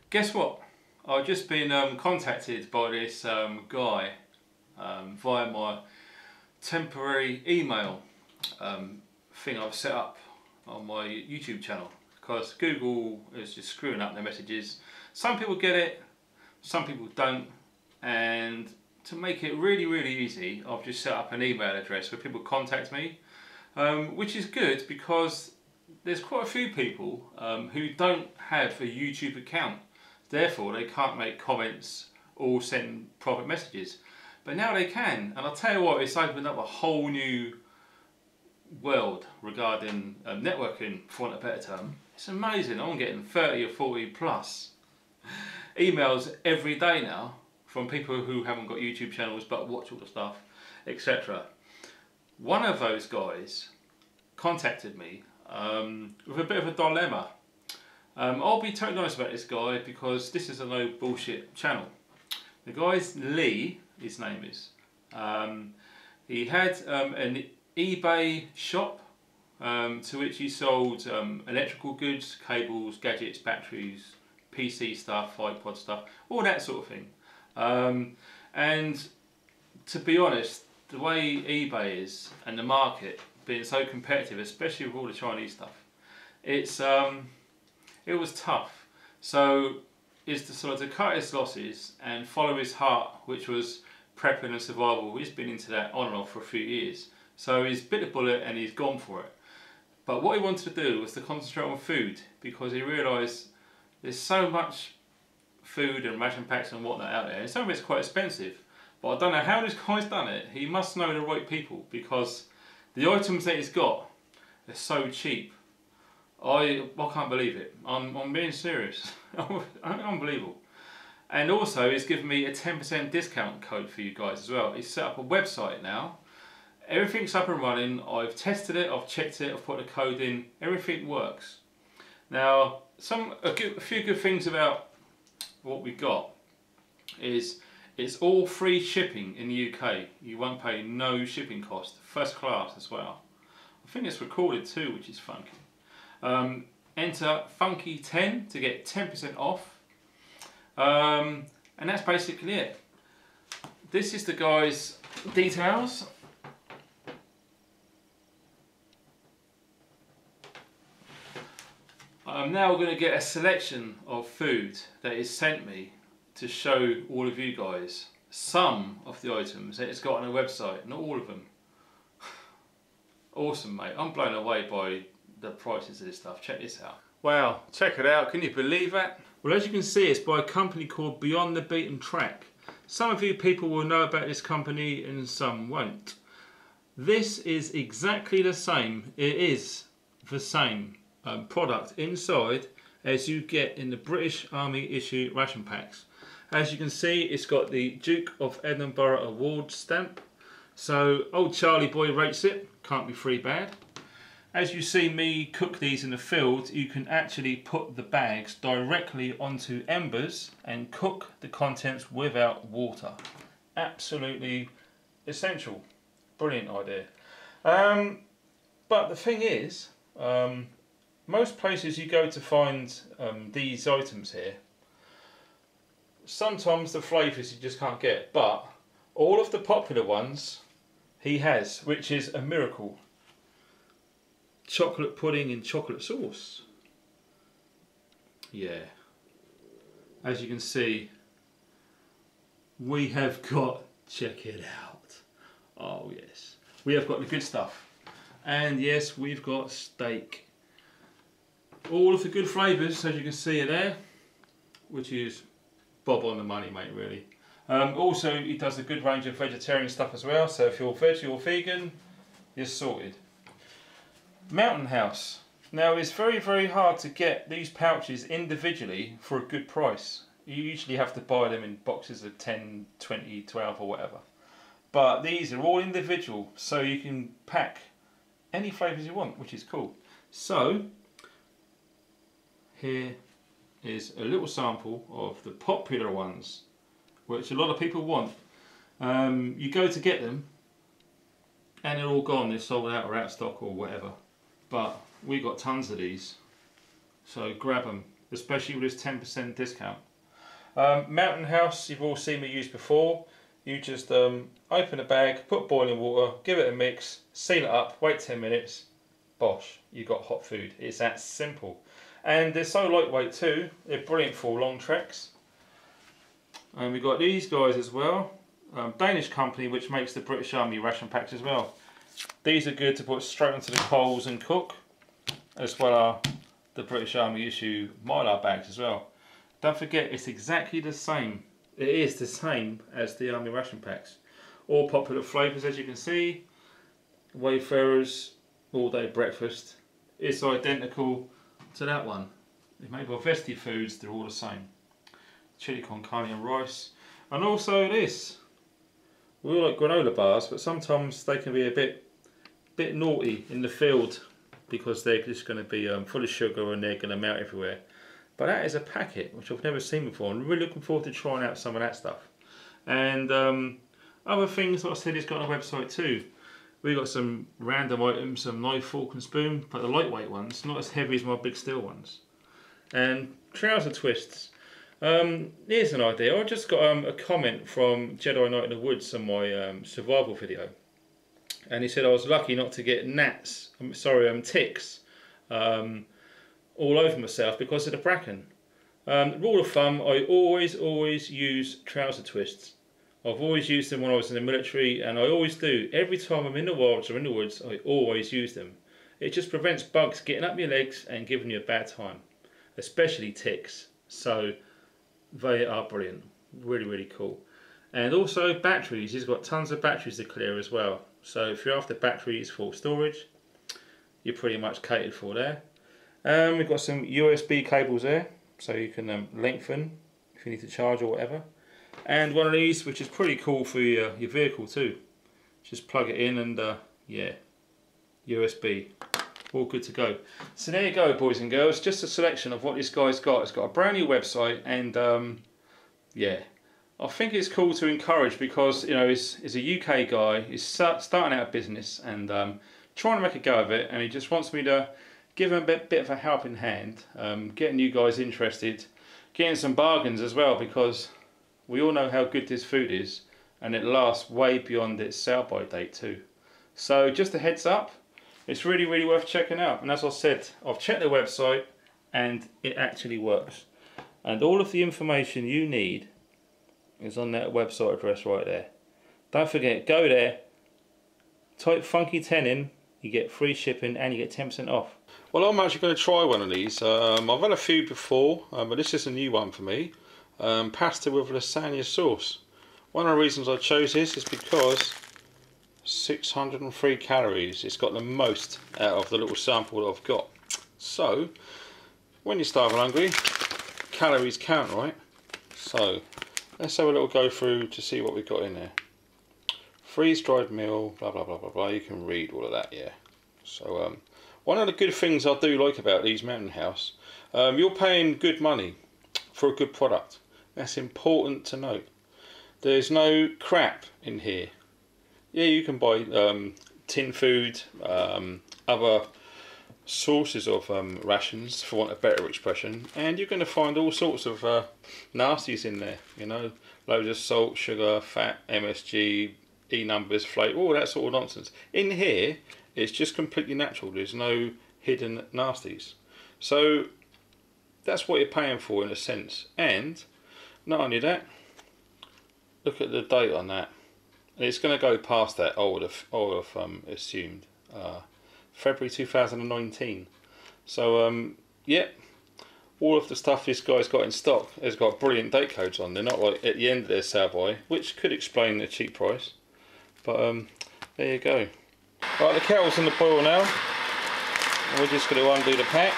Guess what? I've just been contacted by this guy via my temporary email thing I've set up on my YouTube channel, because Google is just screwing up their messages. Some people get it, some people don't, and to make it really easy, I've just set up an email address where people contact me, which is good because there's quite a few people who don't have a YouTube account. Therefore, they can't make comments or send private messages. But now they can, and I'll tell you what, it's opened up a whole new world regarding networking, for want of a better term. It's amazing. I'm getting 30 or 40 plus emails every day now from people who haven't got YouTube channels but watch all the stuff, etc. One of those guys contacted me with a bit of a dilemma. I'll be totally honest about this guy because this is a no bullshit channel. The guy's Lee, his name is. He had an eBay shop to which he sold electrical goods, cables, gadgets, batteries, PC stuff, iPod stuff, all that sort of thing. And to be honest, the way eBay is and the market being so competitive, especially with all the Chinese stuff, it was tough. So is to sort of to cut his losses and follow his heart, which was prepping and survival. He's been into that on and off for a few years. So he's bit the bullet and he's gone for it. But what he wanted to do was to concentrate on food, because he realised there's so much food and ration packs and whatnot out there. And some of it's quite expensive. But I don't know how this guy's done it. He must know the right people, because the items that he's got are so cheap. I can't believe it. I'm being serious. Unbelievable. And also he's given me a 10% discount code for you guys as well. He's set up a website now. Everything's up and running. I've tested it, I've checked it, I've put the code in. Everything works. Now, a few good things about what we've got is it's all free shipping in the UK. You won't pay no shipping cost. First class as well. I think it's recorded too, which is funky. Enter Funky10 to get 10% off. And that's basically it. This is the guy's details. I'm now going to get a selection of food that is sent me to show all of you guys some of the items that it's got on a website, not all of them. Awesome, mate. I'm blown away by the prices of this stuff. Check this out. Wow, check it out. Can you believe that? Well, as you can see, it's by a company called Beyond the Beaten Track. Some of you people will know about this company and some won't. This is exactly the same. It is the same product inside as you get in the British Army issue ration packs. As you can see, it's got the Duke of Edinburgh Award stamp. So old Charlie boy rates it. Can't be free bad. As you see me cook these in the field, you can actually put the bags directly onto embers and cook the contents without water. Absolutely essential. Brilliant idea. But the thing is, most places you go to find these items here, sometimes the flavours you just can't get, but all of the popular ones he has, which is a miracle. Chocolate pudding in chocolate sauce. Yeah. As you can see, we have got, check it out. Oh yes. We have got the good stuff. And yes, we've got steak. All of the good flavours, as you can see, are there, which is bob on the money, mate, really. Also, he does a good range of vegetarian stuff as well, so if you're veg or vegan, you're sorted. Mountain House. Now, it's very hard to get these pouches individually for a good price. You usually have to buy them in boxes of 10, 20, 12 or whatever. But these are all individual, so you can pack any flavours you want, which is cool. So, here is a little sample of the popular ones, which a lot of people want. You go to get them and they're all gone, they're sold out or out of stock or whatever. But we got tons of these, so grab them. especially with this 10% discount. Mountain House, you've all seen me use before. You just open a bag, put boiling water, give it a mix, seal it up, wait 10 minutes, bosh, you got hot food. It's that simple. And they're so lightweight too, they're brilliant for long treks. And we've got these guys as well, Danish company which makes the British Army ration packs as well. These are good to put straight onto the coals and cook, as well as the British Army issue Mylar bags as well. Don't forget, it's exactly the same. It is the same as the Army ration packs. All popular flavours, as you can see. Wayfarers, all day breakfast. It's identical to that one. It's made by Vesti Foods, they're all the same. Chili con carne and rice. And also this. We all like granola bars, but sometimes they can be a bit naughty in the field because they're just going to be full of sugar and they're going to melt everywhere. But that is a packet which I've never seen before. I'm really looking forward to trying out some of that stuff. And other things, like I said, it's got on a website too. We've got some random items, some knife, fork and spoon, but the lightweight ones, not as heavy as my big steel ones. And trouser twists. Here's an idea. I just got a comment from Jedi Knight in the Woods on my survival video. And he said I was lucky not to get ticks. All over myself because of the bracken. Rule of thumb, I always use trouser twists. I've always used them when I was in the military, and I always do. Every time I'm in the wilds or in the woods, I always use them. It just prevents bugs getting up your legs and giving you a bad time, especially ticks. So they are brilliant, really cool. And also batteries, he's got tons of batteries to clear as well. So if you're after batteries for storage, you're pretty much catered for there. We've got some USB cables there, so you can lengthen if you need to charge or whatever. And one of these, which is pretty cool for your vehicle too. Just plug it in and yeah, USB, all good to go. So there you go, boys and girls, just a selection of what this guy's got. It's got a brand new website, and yeah, I think it's cool to encourage because, you know, he's a UK guy, he's starting out a business and trying to make a go of it, and he just wants me to give him a bit of a helping hand, getting you guys interested, getting some bargains as well, because we all know how good this food is and it lasts way beyond its sell-by date too. So just a heads up, it's really worth checking out. And as I said, I've checked the website and it actually works. And all of the information you need is on that website address right there. Don't forget, go there, type Funky10 in, you get free shipping and you get 10% off. Well, I'm actually going to try one of these. I've had a few before, but this is a new one for me. Pasta with lasagna sauce. One of the reasons I chose this is because 603 calories. It's got the most out of the little sample that I've got. So, when you're starving hungry, calories count, right? So, let's have a little go through to see what we've got in there. Freeze-dried meal, blah blah blah blah blah. You can read all of that, yeah. So, one of the good things I do like about these Mountain House, you're paying good money for a good product. That's important to note. There's no crap in here. Yeah, you can buy tin food, other sources of rations, for want of a better expression, and you're going to find all sorts of nasties in there. You know, loads of salt, sugar, fat, MSG, E numbers, flavour, all that sort of nonsense. In here, it's just completely natural. There's no hidden nasties. So that's what you're paying for in a sense. And not only that, look at the date on that. And it's going to go past that, I would have assumed. February 2019. So yeah, all of the stuff this guy's got in stock has got brilliant date codes on. They're not like at the end of their sale by, which could explain the cheap price. But there you go. Right, the kettle's in the boil now. And we're just going to undo the pack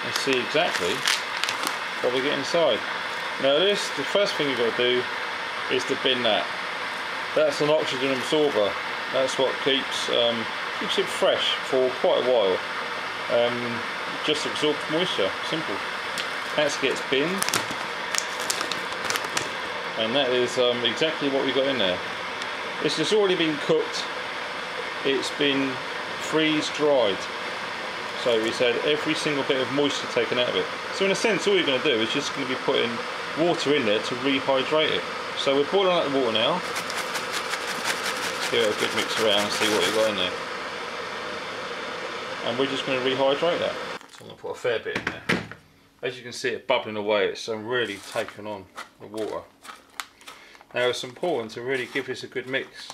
and see exactly what we get inside. Now the first thing you've got to do is to bin that. That's an oxygen absorber. That's what keeps it fresh for quite a while. Just absorbs moisture, simple. That gets binned. And that is exactly what we got in there. This has already been cooked. It's been freeze dried. So he's had every single bit of moisture taken out of it. So in a sense, all you're going to do is just going to be putting water in there to rehydrate it. So we're boiling up the water now. Let's give it a good mix around and see what we've got in there. And we're just going to rehydrate that. So I'm going to put a fair bit in there. As you can see it bubbling away, it's really taken on the water. Now it's important to really give this a good mix.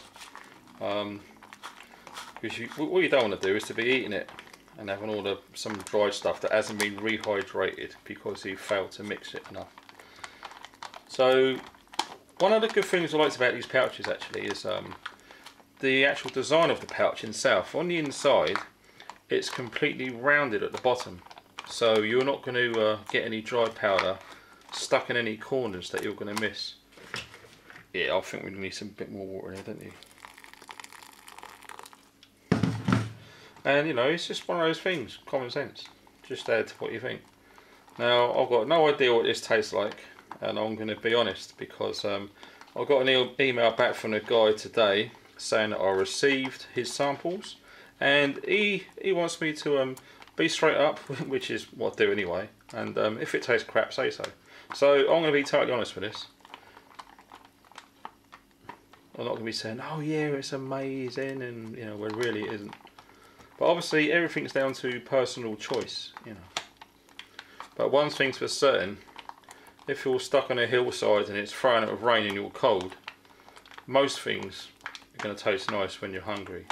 Because what you don't want to do is to be eating it and having some dry stuff that hasn't been rehydrated because you failed to mix it enough. So one of the good things I liked about these pouches actually is the actual design of the pouch itself. On the inside it's completely rounded at the bottom, so you're not going to get any dry powder stuck in any corners that you're going to miss. Yeah, I think we need some bit more water in here, don't you? And you know, it's just one of those things, common sense. Just add what you think. Now, I've got no idea what this tastes like, and I'm going to be honest because I got an email back from a guy today saying that I received his samples, and he wants me to be straight up, which is what I do anyway. And if it tastes crap, say so. So I'm going to be totally honest with this. I'm not going to be saying, oh yeah, it's amazing, and you know, when really it isn't. But obviously everything's down to personal choice, you know. But one thing's for certain, if you're stuck on a hillside and it's throwing out with rain and you're cold, most things are going to taste nice when you're hungry.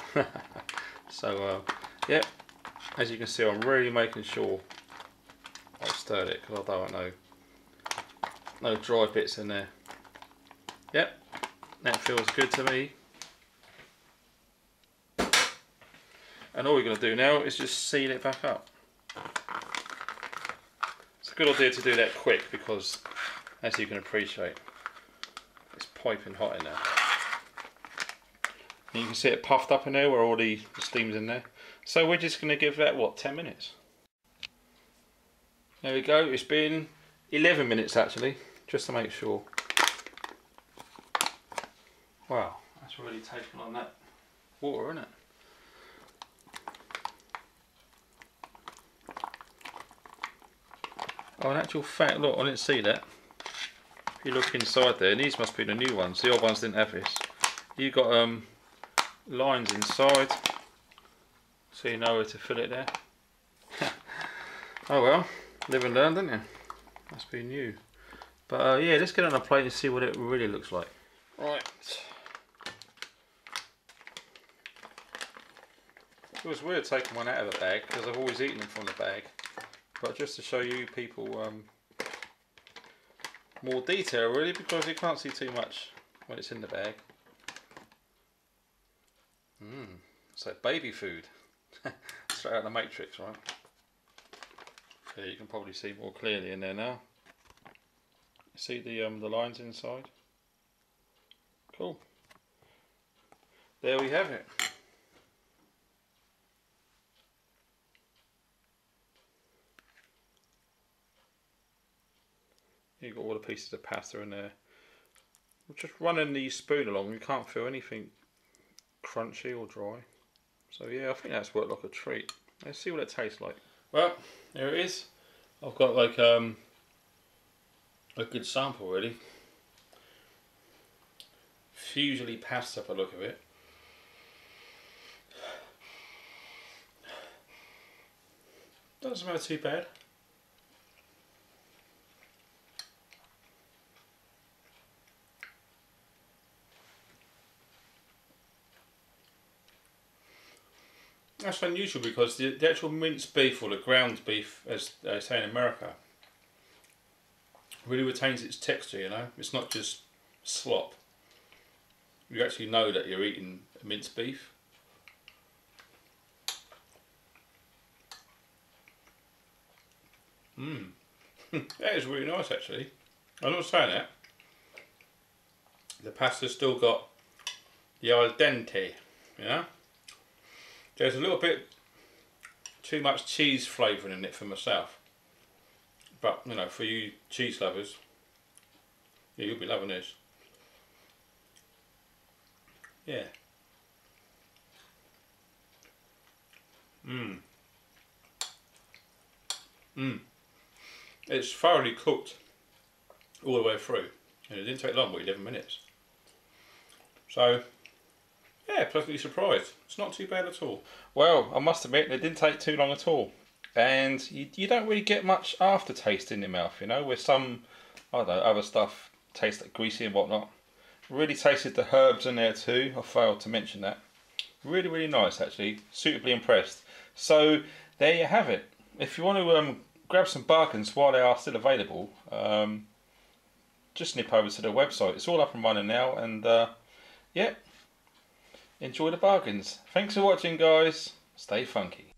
So yeah, as you can see, I'm really making sure I stirred it because I don't want no dry bits in there. Yep, that feels good to me. And all we're going to do now is just seal it back up. It's a good idea to do that quick because, as you can appreciate, it's piping hot in there. And you can see it puffed up in there where all the steam's in there. So we're just going to give that, what, 10 minutes? There we go, it's been 11 minutes actually, just to make sure. Wow, that's really taken on that water, isn't it? Oh, in actual fact, look, I didn't see that. If you look inside there, these must be the new ones. The old ones didn't have this. You got lines inside, so you know where to fill it there. Oh well, live and learn, don't you? Must be new. But yeah, let's get on a plate and see what it really looks like. Right. It was weird taking one out of the bag because I've always eaten them from the bag. But just to show you people more detail really, because you can't see too much when it's in the bag. It's like baby food. Straight out of the Matrix, right? Yeah, you can probably see more clearly in there now. See the lines inside? Cool. There we have it. You've got all the pieces of pasta in there. Just running the spoon along, you can't feel anything crunchy or dry. So yeah, I think that's worked like a treat. Let's see what it tastes like. Well, there it is. I've got like a good sample really. Fusilli pasta by the look of it. Doesn't smell too bad. That's unusual because the actual minced beef, or the ground beef as they say in America, really retains its texture, you know. It's not just slop. You actually know that you're eating minced beef. That is really nice actually. I'm not saying that. The pasta's still got the al dente, you know. There's a little bit too much cheese flavouring in it for myself, but you know, for you cheese lovers, yeah, you'll be loving this. Yeah. It's thoroughly cooked all the way through, and it didn't take long, but 11 minutes. So, yeah, pleasantly surprised. It's not too bad at all. Well, I must admit, it didn't take too long at all. And you don't really get much aftertaste in your mouth, you know, with some, I don't know, other stuff tastes like greasy and whatnot. Really tasted the herbs in there too. I failed to mention that. Really, really nice actually. Suitably impressed. So there you have it. If you want to grab some bargains while they are still available, just nip over to the website. It's all up and running now, and yeah, enjoy the bargains. Thanks for watching, guys. Stay funky.